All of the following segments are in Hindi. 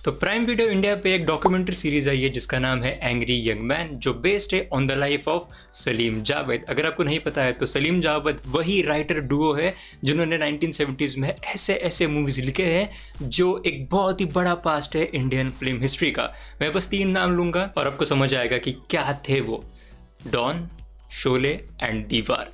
तो प्राइम वीडियो इंडिया पे एक डॉक्यूमेंट्री सीरीज आई है जिसका नाम है एंग्री यंग मैन, जो बेस्ड है on the life of Salim Javed. अगर आपको नहीं पता है तो सलीम जावेद वही राइटर डुओ है जिन्होंने 1970s में ऐसे ऐसे मूवीज लिखे हैं जो एक बहुत ही बड़ा पास्ट है इंडियन फिल्म हिस्ट्री का। मैं बस 3 नाम लूंगा और आपको समझ आएगा कि क्या थे वो। डॉन, शोले एंड दीवार।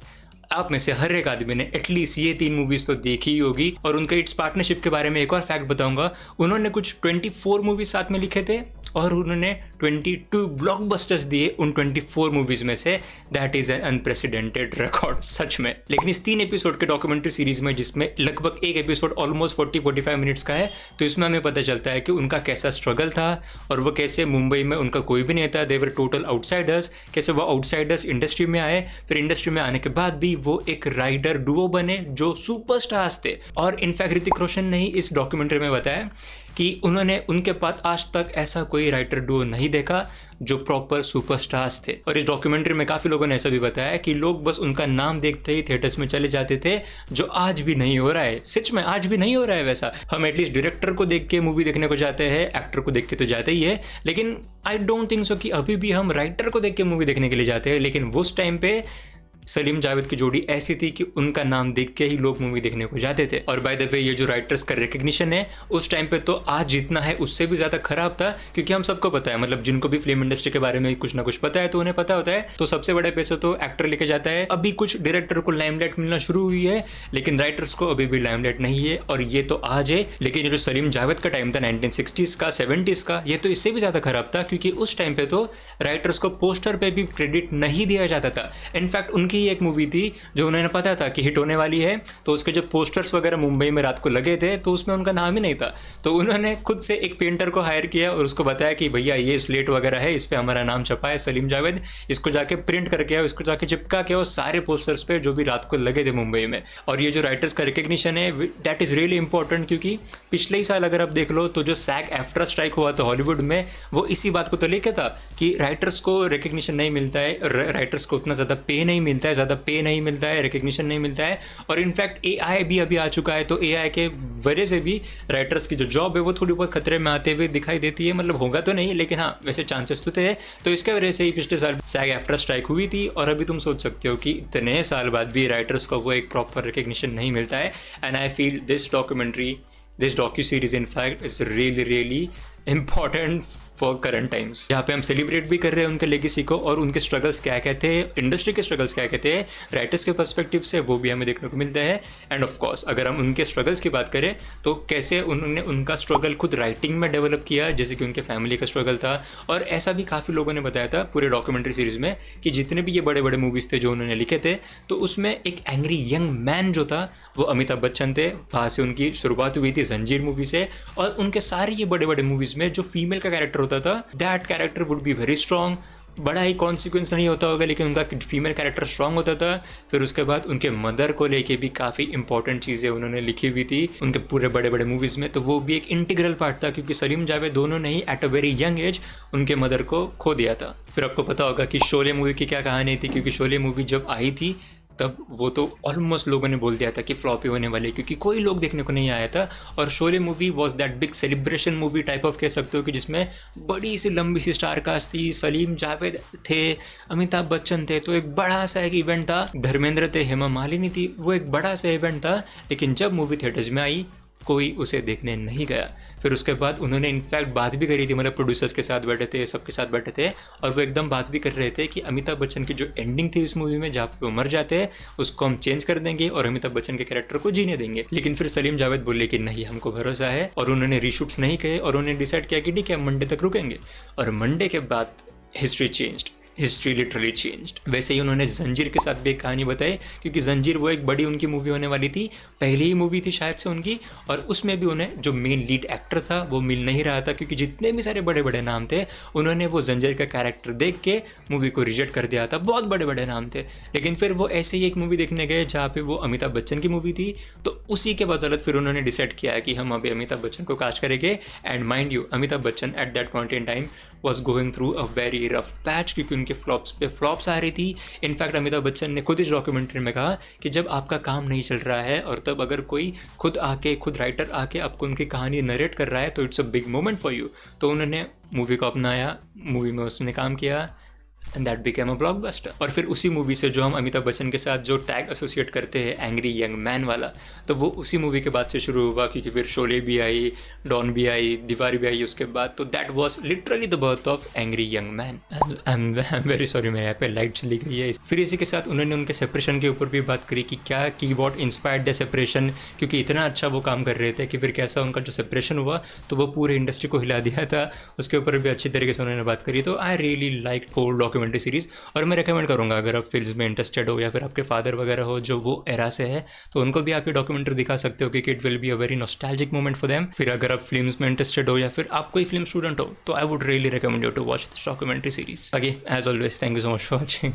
आप में से हर एक आदमी ने एटलीस्ट ये 3 मूवीज तो देखी ही होगी। और उनके इट्स पार्टनरशिप के बारे में एक और फैक्ट बताऊंगा। उन्होंने कुछ 24 मूवीज साथ में लिखे थे और उन्होंने 22 ब्लॉकबस्टर्स दिए उन 24 मूवीज में से। That is an unprecedented record सच में। लेकिन इस 3 एपिसोड के डॉक्यूमेंट्री सीरीज में, जिसमें लगभग एक एपिसोड ऑलमोस्ट 40-45 मिनट्स का है, तो इसमें हमें पता चलता है कि उनका कैसा स्ट्रगल था और वो कैसे मुंबई में उनका कोई भी नहीं था, दे वर टोटल आउटसाइडर्स, कैसे वो आउटसाइडर्स इंडस्ट्री में आए, फिर इंडस्ट्री में आने के बाद भी वो एक राइटर डुओ बने जो सुपरस्टार्स थे। और इनफैक्ट ऋतिक रोशन ने ही इस डॉक्यूमेंट्री में बताया कि उन्होंने उनके पास आज तक ऐसा कोई राइटर डुओ नहीं देखा जो प्रॉपर सुपरस्टार्स थे। और इस डॉक्यूमेंट्री में काफ़ी लोगों ने ऐसा भी बताया कि लोग बस उनका नाम देखते ही थिएटर्स में चले जाते थे, जो आज भी नहीं हो रहा है। सच में आज भी नहीं हो रहा है वैसा। हम एटलीस्ट डायरेक्टर को देख के मूवी देखने को जाते हैं, एक्टर को देख के तो जाते ही है, लेकिन आई डोंट थिंक सो कि अभी भी हम राइटर को देख के मूवी देखने के लिए जाते हैं। लेकिन उस टाइम पे सलीम जावेद की जोड़ी ऐसी थी कि उनका नाम देख के ही लोग मूवी देखने को जाते थे। और बाय द वे, ये जो राइटर्स का रिकग्निशन है उस टाइम पे तो आज जितना है उससे भी ज़्यादा खराब था, क्योंकि हम सबको पता है, मतलब जिनको भी फिल्म इंडस्ट्री के बारे में कुछ ना कुछ पता है तो उन्हें पता होता है, तो सबसे बड़े पैसे तो एक्टर लेके जाता है। अभी कुछ डायरेक्टर को लाइमलाइट मिलना शुरू हुई है, लेकिन राइटर्स को अभी भी लाइमलाइट नहीं है, और ये तो आज है। लेकिन ये जो सलीम जावेद का टाइम था 1960s का, 70s का, ये तो इससे भी ज़्यादा खराब था, क्योंकि उस टाइम पे तो राइटर्स को पोस्टर पे भी क्रेडिट नहीं दिया जाता था। इनफैक्ट उनकी ही एक मूवी थी जो उन्हें पता था कि हिट होने वाली है, तो उसके जो पोस्टर्स वगैरह मुंबई में रात को लगे थे तो उसमें उनका नाम ही नहीं था। तो उन्होंने खुद से एक पेंटर को हायर किया और उसको बताया कि भैया ये स्लेट वगैरह है, इस पे हमारा नाम छपा है सलीम जावेद, इसको जाके प्रिंट करके आओ, इसको जाके चिपका के आओ सारे पोस्टर्स पे जो भी रात को लगे थे मुंबई में। और ये जो राइटर्स का रिकग्निशन है दैट इज रियली इंपॉर्टेंट, क्योंकि पिछले ही साल अगर आप देख लो तो जो सैग एफ्ट्रा स्ट्राइक हुआ था हॉलीवुड में, वो इसी बात को तो लेके था कि राइटर्स को रिकग्निशन नहीं मिलता है, राइटर्स को उतना ज़्यादा पे नहीं मिलता है, ज़्यादा पे नहीं मिलता है, रिकग्निशन नहीं मिलता है। और इनफैक्ट AI भी अभी आ चुका है, तो AI के वजह से भी राइटर्स की जो जॉब है वो थोड़ी बहुत खतरे में आते हुए दिखाई देती है। मतलब होगा तो नहीं, लेकिन हाँ वैसे चांसेस तो थे। तो इसके वजह से ही पिछले साल सैग एफ्ट्रा स्ट्राइक हुई थी, और अभी तुम सोच सकते हो कि इतने साल बाद भी राइटर्स को वो एक प्रॉपर रिकग्निशन नहीं मिलता है। And I feel this docu series in fact is really important for current times, जहाँ पे हम सेलिब्रेट भी कर रहे हैं उनके लेगेसी को, और उनके स्ट्रगल्स क्या कहते हैं, इंडस्ट्री के स्ट्रगल्स क्या कहते हैं, राइटर्स के पर्सपेक्टिव से वो भी हमें देखने को मिलते हैं। एंड ऑफ कोर्स अगर हम उनके स्ट्रगल्स की बात करें तो कैसे उन्होंने उनका स्ट्रगल खुद राइटिंग में डेवलप किया, जैसे कि उनके फैमिली का स्ट्रगल था। और ऐसा भी काफ़ी लोगों ने बताया था पूरे डॉक्यूमेंट्री सीरीज में कि जितने भी ये बड़े बड़े मूवीज़ थे जो उन्होंने लिखे थे, तो उसमें एक एंग्री यंग मैन जो था वो अमिताभ बच्चन थे। वहाँ से उनकी शुरुआत हुई थी जंजीर मूवी से, और उनके सारे ये बड़े बड़े मूवीज़ में जो फीमेल का कैरेक्टर होता था, that character would be very strong. बड़ा ही कॉन्सिक्वेंस नहीं होता होगा, लेकिन उनका फीमेल कैरेक्टर स्ट्रॉन्ग होता था। फिर उसके बाद उनके मदर को लेके भी काफ़ी इंपॉर्टेंट चीज़ें उन्होंने लिखी हुई थी उनके पूरे बड़े बड़े मूवीज़ में, तो वो भी एक इंटीग्रल पार्ट था, क्योंकि सलीम जावेद दोनों ने ही at a very young age उनके मदर को खो दिया था। फिर आपको पता होगा कि शोले मूवी की क्या कहानी थी, क्योंकि शोले मूवी जब आई थी तब वो तो ऑलमोस्ट लोगों ने बोल दिया था कि फ्लॉप ही होने वाली, क्योंकि कोई लोग देखने को नहीं आया था। और Sholay movie was that big celebration movie type of कह सकते हो, कि जिसमें बड़ी सी लंबी सी स्टार कास्ट थी, सलीम जावेद थे, अमिताभ बच्चन थे, तो एक बड़ा सा एक इवेंट था। धर्मेंद्र थे, हेमा मालिनी थी, वो एक बड़ा सा इवेंट था। लेकिन जब मूवी थिएटर्स में आई कोई उसे देखने नहीं गया। फिर उसके बाद उन्होंने इनफैक्ट बात भी करी थी, मतलब प्रोड्यूसर्स के साथ बैठे थे, सबके साथ बैठे थे, और वो एकदम बात भी कर रहे थे कि अमिताभ बच्चन की जो एंडिंग थी उस मूवी में जहाँ पे वो मर जाते हैं उसको हम चेंज कर देंगे और अमिताभ बच्चन के कैरेक्टर को जीने देंगे। लेकिन फिर सलीम जावेद बोले कि नहीं, हमको भरोसा है, और उन्होंने रीशूट्स नहीं किए, और उन्होंने डिसाइड किया कि ठीक है, हम मंडे तक रुकेंगे। और मंडे के बाद हिस्ट्री लिटरली चेंज्ड। वैसे ही उन्होंने जंजीर के साथ भी एक कहानी बताई, क्योंकि जंजीर वो एक बड़ी उनकी मूवी होने वाली थी, पहली ही मूवी थी शायद से उनकी, और उसमें भी उन्हें जो मेन लीड एक्टर था वो मिल नहीं रहा था, क्योंकि जितने भी सारे बड़े बड़े नाम थे उन्होंने वो जंजीर का कैरेक्टर देख के मूवी को रिजेक्ट कर दिया था। बहुत बड़े बड़े नाम थे, लेकिन फिर वो ऐसे ही एक मूवी देखने गए जहाँ पे वो अमिताभ बच्चन की मूवी थी, तो उसी के बदौलत फिर उन्होंने डिसाइड किया कि हम अभी अमिताभ बच्चन को कास्ट करेंगे। And mind you, Amitabh Bachchan at that point in time was going through a very rough patch, क्योंकि उनके फ्लॉप्स पे फ्लॉप्स आ रही थी। इनफैक्ट अमिताभ बच्चन ने खुद इस डॉक्यूमेंट्री में कहा कि जब आपका काम नहीं चल रहा है और तब अगर कोई खुद राइटर आके आपको उनकी कहानी नरेट कर रहा है तो it's a big moment for you. तो उन्होंने मूवी को अपनाया, मूवी में उसने काम किया and that became a blockbuster. और फिर उसी मूवी से जो हम अमिताभ बच्चन के साथ जो टैग एसोसिएट करते हैं एंग्री यंग मैन वाला, तो वो उसी मूवी के बाद से शुरू हुआ, क्योंकि फिर शोले भी आई, डॉन भी आई, दीवार भी आई उसके बाद। तो that was literally the birth of angry young man. I am very sorry, मेरे यहाँ पे लाइट चली गई है। फिर इसी के साथ उन्होंने उनके सेपरेशन के ऊपर भी बात करी कि क्या की वॉट इंस्पायर्ड द सेपरेशन, क्योंकि इतना अच्छा वो काम कर रहे थे कि फिर कैसा उनका जो सेपरेशन हुआ तो वो पूरे इंडस्ट्री को हिला दिया था। उसके ऊपर भी अच्छी तरीके से उन्होंने बात करी। तो I really like whole documentary series, और मैं रेकमेंड करूँगा अगर आप फिल्म में इंटरेस्टेड हो या फिर आपके फादर वगैरह हो जो वो एरा से है, तो उनको भी आप ये डॉक्यूमेंट्री दिखा सकते हो क्योंकि it will be a very nostalgic moment for them. फिर अगर आप फिल्म्स में इंटरेस्टेड हो या फिर आप कोई फिल्म स्टूडेंट हो तो I would really recommend you to watch this documentary series. बाकी as always thank you so much for watching.